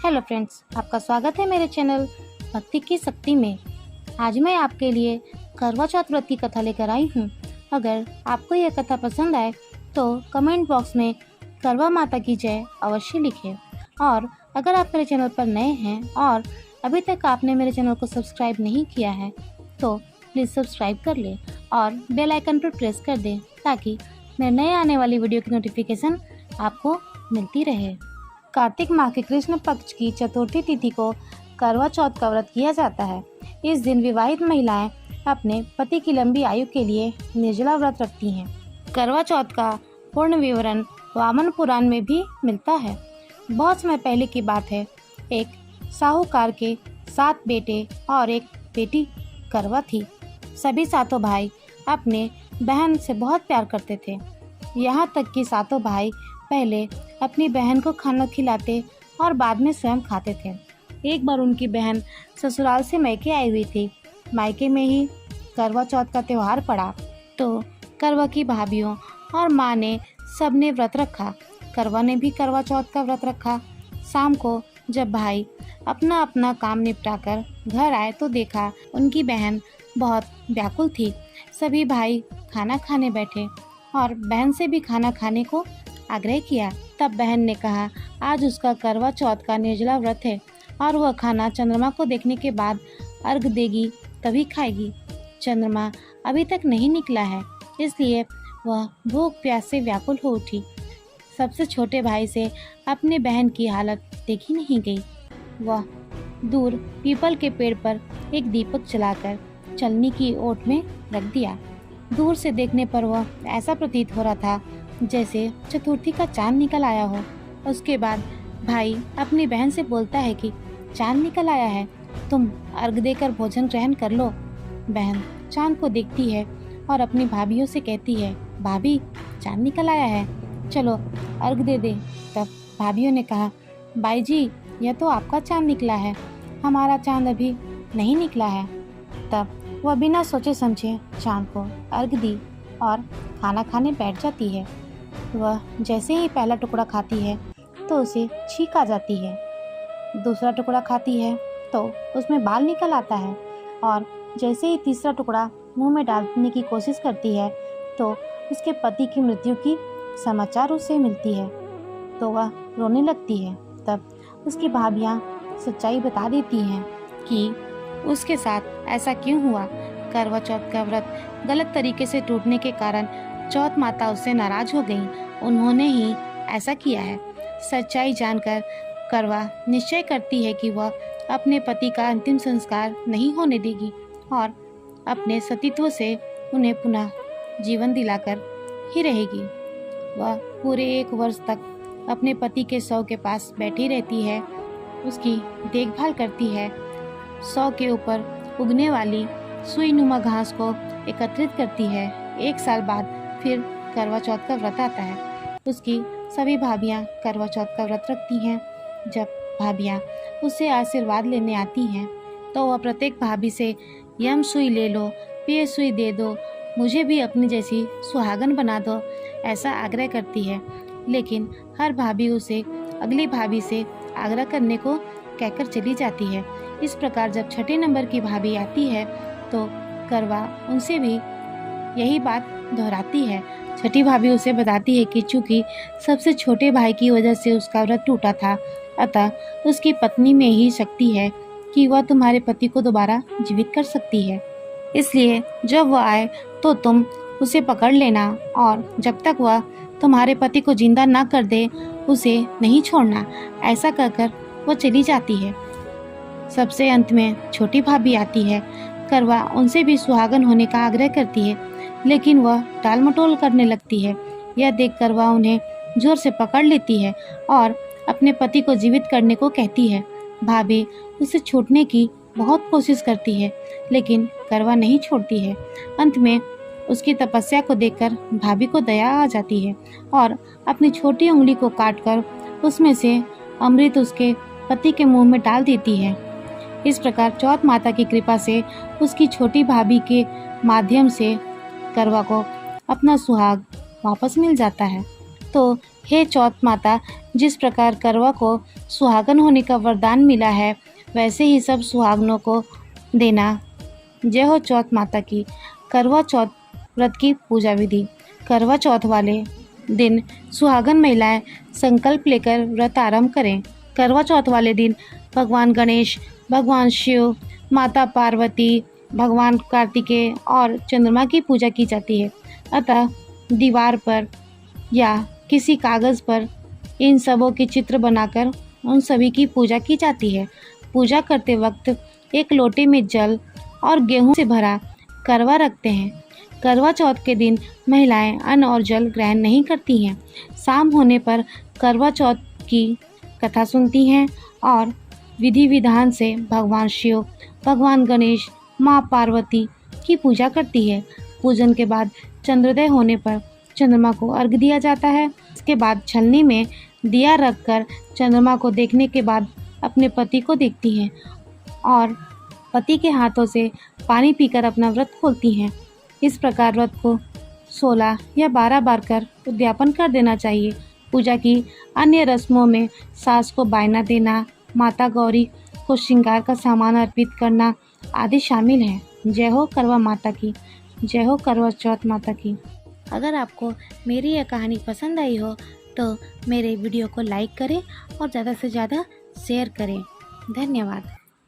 Hello friends, आपका स्वागत है मेरे चैनल भक्ति की शक्ति में। आज मैं आपके लिए करवा चौथ व्रत की कथा लेकर आई हूँ। अगर आपको यह कथा पसंद आए तो कमेंट बॉक्स में करवा माता की जय अवश्य लिखें। और अगर आप मेरे चैनल पर नए हैं और अभी तक आपने मेरे चैनल को सब्सक्राइब नहीं किया है तो प्लीज़ सब्सक्राइब कर लें और बेल आइकन पर प्रेस कर दें ताकि मेरे नए आने वाली वीडियो की नोटिफिकेशन आपको मिलती रहे। कार्तिक माह के कृष्ण पक्ष की चतुर्थी तिथि को करवा चौथ का व्रत किया जाता है। इस दिन विवाहित महिलाएं अपने पति की लंबी आयु के लिए निर्जला व्रत रखती हैं। करवा चौथ का पूर्ण विवरण वामन पुराण में भी मिलता है। बहुत समय पहले की बात है। एक साहूकार के 7 बेटे और एक बेटी करवा थी। सभी सातों भाई अपने बहन से बहुत प्यार करते थे। यहाँ तक कि सातों भाई पहले अपनी बहन को खाना खिलाते और बाद में स्वयं खाते थे। एक बार उनकी बहन ससुराल से मायके आई हुई थी। मायके में ही करवा चौथ का त्यौहार पड़ा तो करवा की भाभीियों और माँ ने सबने व्रत रखा। करवा ने भी करवा चौथ का व्रत रखा। शाम को जब भाई अपना अपना काम निपटाकर घर आए तो देखा उनकी बहन बहुत व्याकुल थी। सभी भाई खाना खाने बैठे और बहन से भी खाना खाने को आग्रह किया। तब बहन ने कहा आज उसका करवा चौथ का निर्जला व्रत है और वह खाना चंद्रमा को देखने के बाद अर्घ देगी तभी खाएगी। चंद्रमा अभी तक नहीं निकला है इसलिए वह भूख प्यास से व्याकुल हो उठी। सबसे छोटे भाई से अपने बहन की हालत देखी नहीं गई। वह दूर पीपल के पेड़ पर एक दीपक जलाकर चलनी की ओट में रख दिया। दूर से देखने पर वह ऐसा प्रतीत हो रहा था जैसे चतुर्थी का चांद निकल आया हो। उसके बाद भाई अपनी बहन से बोलता है कि चांद निकल आया है, तुम अर्घ देकर भोजन ग्रहण कर लो। बहन चांद को देखती है और अपनी भाभीियों से कहती है, भाभी चांद निकल आया है, चलो अर्घ दे दे। तब भाभीियों ने कहा, बाई जी यह तो आपका चांद निकला है, हमारा चांद अभी नहीं निकला है। तब वह बिना सोचे समझे चांद को अर्घ दी और खाना खाने बैठ जाती है। वह जैसे ही पहला टुकड़ा खाती है तो उसे छींक आ जाती है। दूसरा टुकड़ा खाती है तो उसमें बाल निकल आता है और जैसे ही तीसरा टुकड़ा मुंह में डालने की कोशिश करती है तो उसके पति की मृत्यु की समाचार उसे मिलती है तो वह रोने लगती है। तब उसकी भाभियाँ सच्चाई बता देती हैं कि उसके साथ ऐसा क्यों हुआ। करवा चौथ का व्रत गलत तरीके से टूटने के कारण चौथ माता उससे नाराज हो गई। उन्होंने ही ऐसा किया है। सच्चाई जानकर करवा निश्चय करती है कि वह अपने पति का अंतिम संस्कार नहीं होने देगी और अपने सतीत्व से उन्हें पुनः जीवन दिलाकर ही रहेगी। वह पूरे 1 वर्ष तक अपने पति के शव के पास बैठी रहती है, उसकी देखभाल करती है। शव के ऊपर उगने वाली सुई नुमा घास को एकत्रित करती है। 1 साल बाद फिर करवा चौथ का व्रत आता है। उसकी सभी भाभियाँ करवा चौथ का व्रत रखती हैं। जब भाभियाँ उससे आशीर्वाद लेने आती हैं तो वह प्रत्येक भाभी से यम सुई ले लो, पिय सुई दे दो, मुझे भी अपनी जैसी सुहागन बना दो, ऐसा आग्रह करती है। लेकिन हर भाभी उसे अगली भाभी से आग्रह करने को कहकर चली जाती है। इस प्रकार जब 6ठे नंबर की भाभी आती है तो करवा उनसे भी यही बात दोहराती है। 6ठी भाभी उसे बताती है कि चूंकि सबसे छोटे भाई की वजह से उसका व्रत टूटा था, अतः उसकी पत्नी में ही शक्ति है कि वह तुम्हारे पति को दोबारा जीवित कर सकती है। इसलिए जब वह आए तो तुम उसे पकड़ लेना और जब तक वह तुम्हारे पति को जिंदा ना कर दे उसे नहीं छोड़ना। ऐसा कहकर वह चली जाती है। सबसे अंत में छोटी भाभी आती है। करवा उनसे भी सुहागन होने का आग्रह करती है लेकिन वह टाल मटोल करने लगती है। यह देखकर वह उन्हें जोर से पकड़ लेती है और अपने पति को जीवित करने को कहती है। भाभी उसे छूटने की बहुत कोशिश करती है लेकिन करवा नहीं छोड़ती है। अंत में उसकी तपस्या को देखकर भाभी को दया आ जाती है और अपनी छोटी उंगली को काटकर उसमें से अमृत उसके पति के मुंह में डाल देती है। इस प्रकार चौथ माता की कृपा से उसकी छोटी भाभी के माध्यम से करवा को अपना सुहाग वापस मिल जाता है। तो हे चौथ माता, जिस प्रकार करवा को सुहागन होने का वरदान मिला है, वैसे ही सब सुहागनों को देना। जय हो चौथ माता की। करवा चौथ व्रत की पूजा विधि। करवा चौथ वाले दिन सुहागन महिलाएं संकल्प लेकर व्रत आरंभ करें। करवा चौथ वाले दिन भगवान गणेश, भगवान शिव, माता पार्वती, भगवान कार्तिकेय और चंद्रमा की पूजा की जाती है। अतः दीवार पर या किसी कागज़ पर इन सबों के चित्र बनाकर उन सभी की पूजा की जाती है। पूजा करते वक्त एक लोटे में जल और गेहूं से भरा करवा रखते हैं। करवा चौथ के दिन महिलाएं अन्न और जल ग्रहण नहीं करती हैं। शाम होने पर करवा चौथ की कथा सुनती हैं और विधि विधान से भगवान शिव, भगवान गणेश, माँ पार्वती की पूजा करती है। पूजन के बाद चंद्रोदय होने पर चंद्रमा को अर्घ्य दिया जाता है। इसके बाद छलनी में दिया रखकर चंद्रमा को देखने के बाद अपने पति को देखती हैं और पति के हाथों से पानी पीकर अपना व्रत खोलती हैं। इस प्रकार व्रत को 16 या 12 बार कर उद्यापन कर देना चाहिए। पूजा की अन्य रस्मों में सास को बायना देना, माता गौरी को श्रृंगार का सामान अर्पित करना आदि शामिल है। जय हो करवा माता की। जय हो करवा चौथ माता की। अगर आपको मेरी यह कहानी पसंद आई हो तो मेरे वीडियो को लाइक करें और ज़्यादा से ज़्यादा शेयर करें। धन्यवाद।